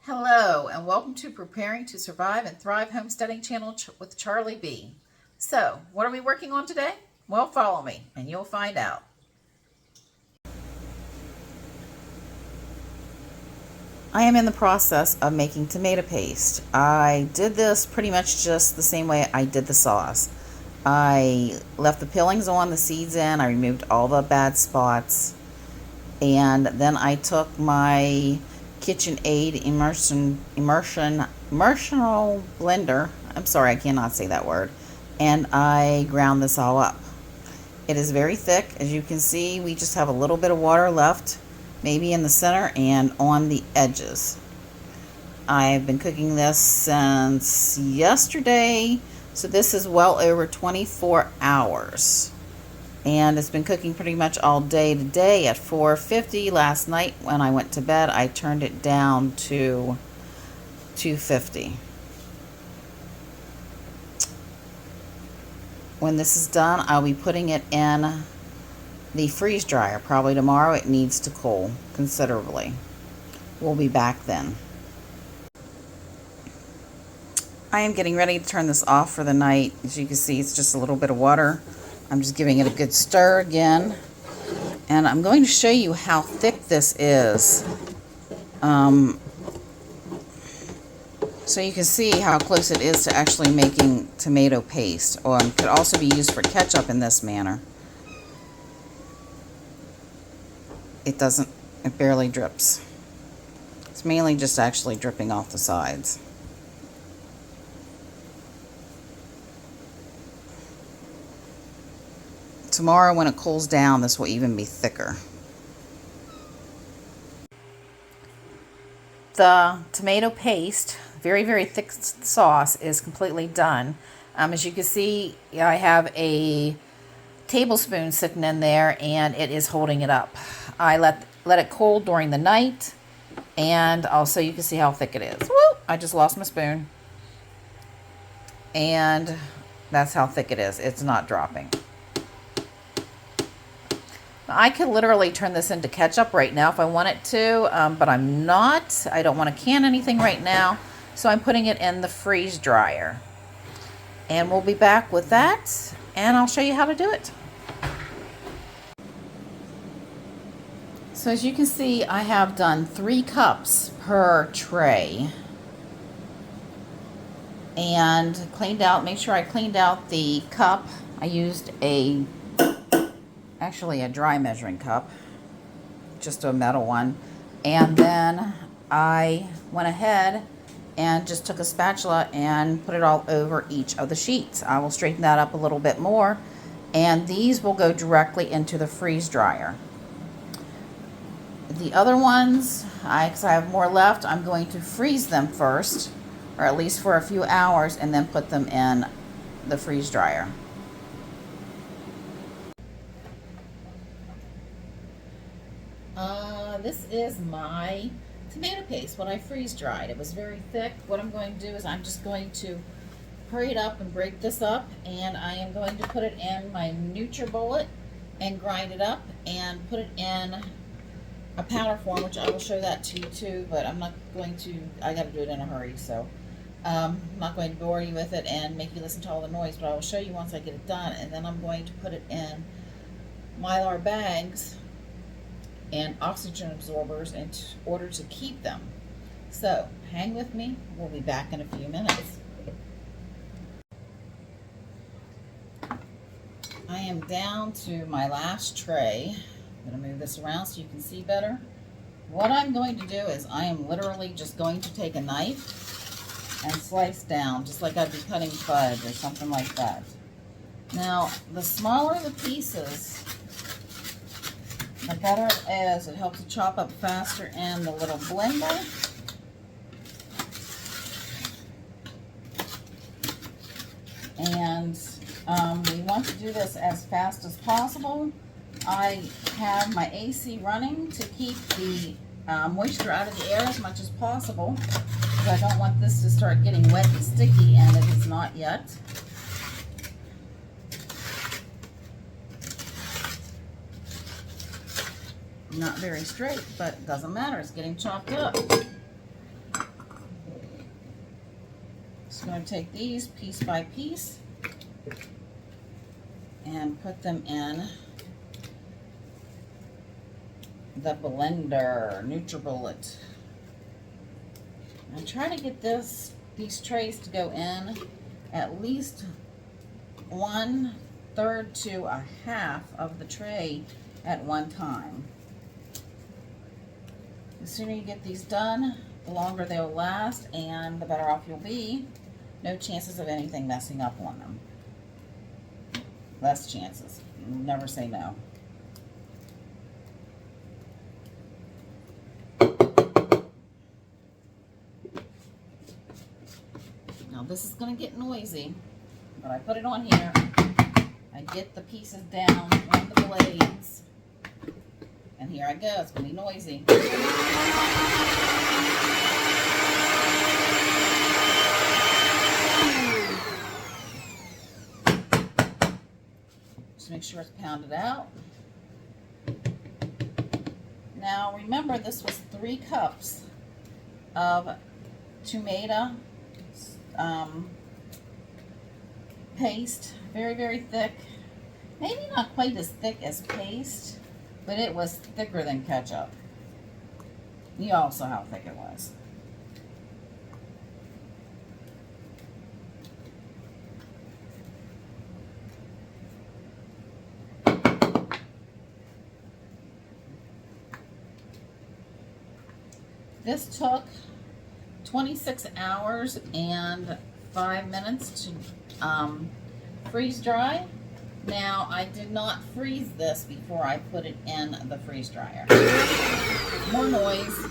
Hello, and welcome to Preparing to Survive and Thrive Homesteading Channel with Charlie B. So, what are we working on today? Well, follow me, and you'll find out. I am in the process of making tomato paste. I did this pretty much just the same way I did the sauce. I left the peelings on, the seeds in, I removed all the bad spots, and then I took my KitchenAid immersional blender. I'm sorry, I cannot say that word. And I ground this all up. It is very thick. As you can see, we just have a little bit of water left, maybe in the center and on the edges. I've been cooking this since yesterday, so this is well over 24 hours. And it's been cooking pretty much all day today at 450. Last night when I went to bed, I turned it down to 250. When this is done, I'll be putting it in the freeze dryer. Probably tomorrow. It needs to cool considerably. We'll be back then. I am getting ready to turn this off for the night. As you can see, it's just a little bit of water. I'm just giving it a good stir again. And I'm going to show you how thick this is. So you can see how close it is to actually making tomato paste. Or it could also be used for ketchup in this manner. It barely drips. It's mainly just actually dripping off the sides. Tomorrow when it cools down, this will even be thicker. The tomato paste, very, very thick sauce, is completely done. As you can see, I have a tablespoon sitting in there and it is holding it up. I let it cool during the night, and also you can see how thick it is. Woo! I just lost my spoon. And that's how thick it is. It's not dropping. I could literally turn this into ketchup right now if I wanted to, but I'm not. I don't want to can anything right now, so I'm putting it in the freeze dryer. And we'll be back with that, and I'll show you how to do it. So as you can see, I have done 3 cups per tray. And make sure I cleaned out the cup. I used actually a dry measuring cup, just a metal one. And then I went ahead and just took a spatula and put it all over each of the sheets. I will straighten that up a little bit more, and these will go directly into the freeze dryer. The other ones, because I have more left, I'm going to freeze them first, or at least for a few hours, and then put them in the freeze dryer. This is my tomato paste, what I freeze dried. It was very thick. What I'm going to do is I'm just going to hurry it up and break this up, and I am going to put it in my NutriBullet and grind it up and put it in a powder form, which I will show that to you too, but I'm not going to, I got to do it in a hurry, so I'm not going to bore you with it and make you listen to all the noise, but I will show you once I get it done. And then I'm going to put it in Mylar bags and oxygen absorbers in order to keep them. So hang with me, we'll be back in a few minutes. I am down to my last tray. I'm going to move this around so you can see better. What I'm going to do is I am literally just going to take a knife and slice down, just like I'd be cutting fudge or something like that. Now, the smaller the pieces, the better it is. It helps to chop up faster in the little blender. And we want to do this as fast as possible. I have my AC running to keep the moisture out of the air as much as possible, because I don't want this to start getting wet and sticky, and it is not yet. Not very straight, but it doesn't matter. It's getting chopped up. Just going to take these piece by piece and put them in the blender, NutriBullet. And try to get these trays to go in at least 1/3 to a half of the tray at one time. The sooner you get these done, the longer they'll last and the better off you'll be. No chances of anything messing up on them. Less chances. Never say no. Now this is going to get noisy, but I put it on here. I get the pieces down on the blades, and here I go. It's going to be noisy. Just make sure it's pounded out. Now remember, this was 3 cups of tomato paste. Very, very thick. Maybe not quite as thick as paste, but it was thicker than ketchup. You all saw how thick it was. This took 26 hours and 5 minutes to freeze dry. Now, I did not freeze this before I put it in the freeze dryer. More noise.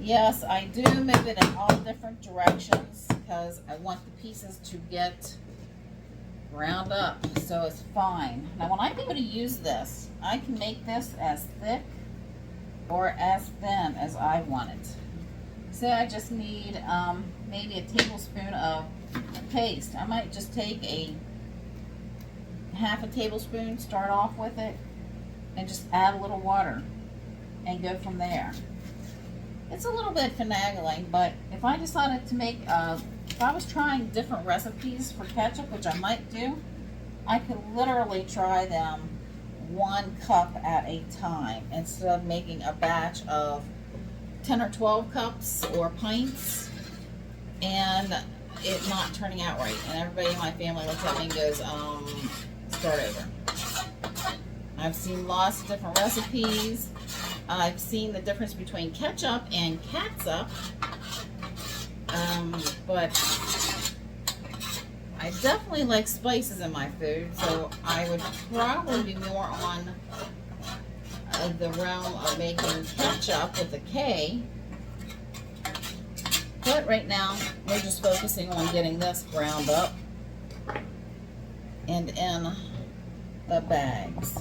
Yes, I do move it in all different directions because I want the pieces to get ground up, so it's fine. Now when I go to use this, I can make this as thick or as thin as I want it. Say I just need maybe a tablespoon of paste. I might just take a half a tablespoon, start off with it, and just add a little water and go from there. It's a little bit finagling, but if I decided to make, if I was trying different recipes for ketchup, which I might do, I could literally try them 1 cup at a time instead of making a batch of 10 or 12 cups or pints and it not turning out right. And everybody in my family looks at me and goes, start over. I've seen lots of different recipes. I've seen the difference between ketchup and catsup, but I definitely like spices in my food, so I would probably be more on the realm of making ketchup with a K. But right now, we're just focusing on getting this ground up and in the bags.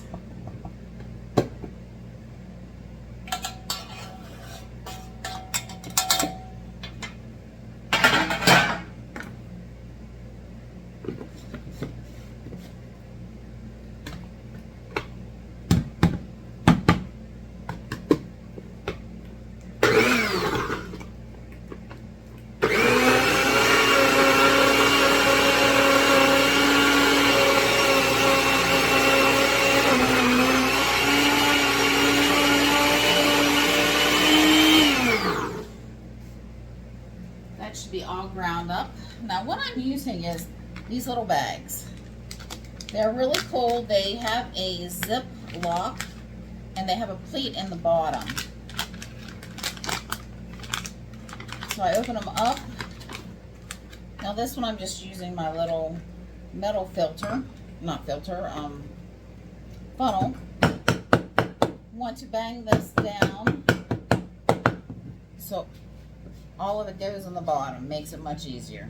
Be all ground up. Now what I'm using is these little bags. They're really cool. They have a zip lock and they have a pleat in the bottom. So I open them up. Now this one I'm just using my little metal filter, not filter, funnel. Want to bang this down so all of it goes on the bottom, makes it much easier.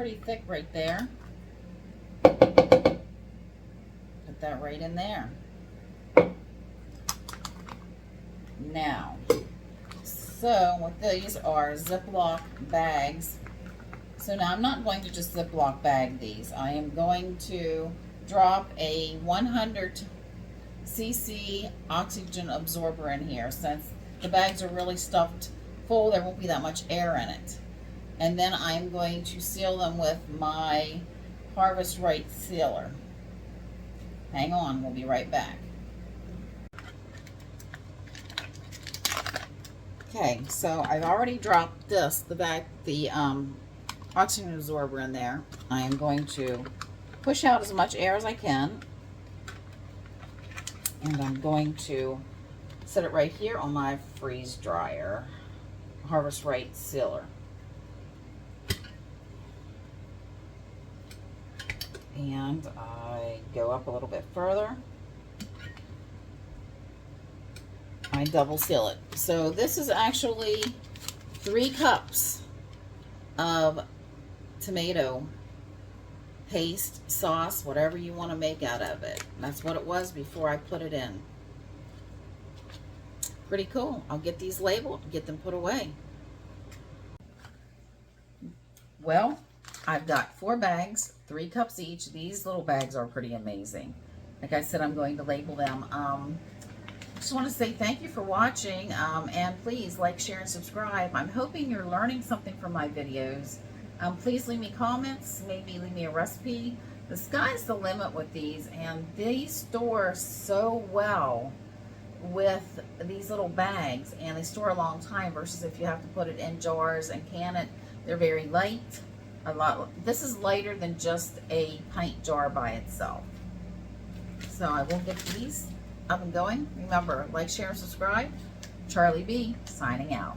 pretty thick right there. Put that right in there. Now, so what these are Ziploc bags. So now I'm not going to just Ziploc bag these. I am going to drop a 100 cc oxygen absorber in here. Since the bags are really stuffed full, there won't be that much air in it. And then I'm going to seal them with my Harvest Right sealer. Hang on, we'll be right back. Okay, so I've already dropped the oxygen absorber in there. I am going to push out as much air as I can. And I'm going to set it right here on my freeze dryer, Harvest Right sealer. And I go up a little bit further. I double seal it. So this is actually 3 cups of tomato paste, sauce, whatever you want to make out of it. That's what it was before I put it in. Pretty cool. I'll get these labeled, get them put away. Well, I've got 4 bags, 3 cups each. These little bags are pretty amazing. Like I said, I'm going to label them. Just want to say thank you for watching, and please like, share, and subscribe. I'm hoping you're learning something from my videos. Please leave me comments, maybe leave me a recipe. The sky's the limit with these, and they store so well with these little bags, and they store a long time versus if you have to put it in jars and can it. They're very light. This is lighter than just a pint jar by itself. So I will get these up and going. Remember, like, share, and subscribe. Charlie B, signing out.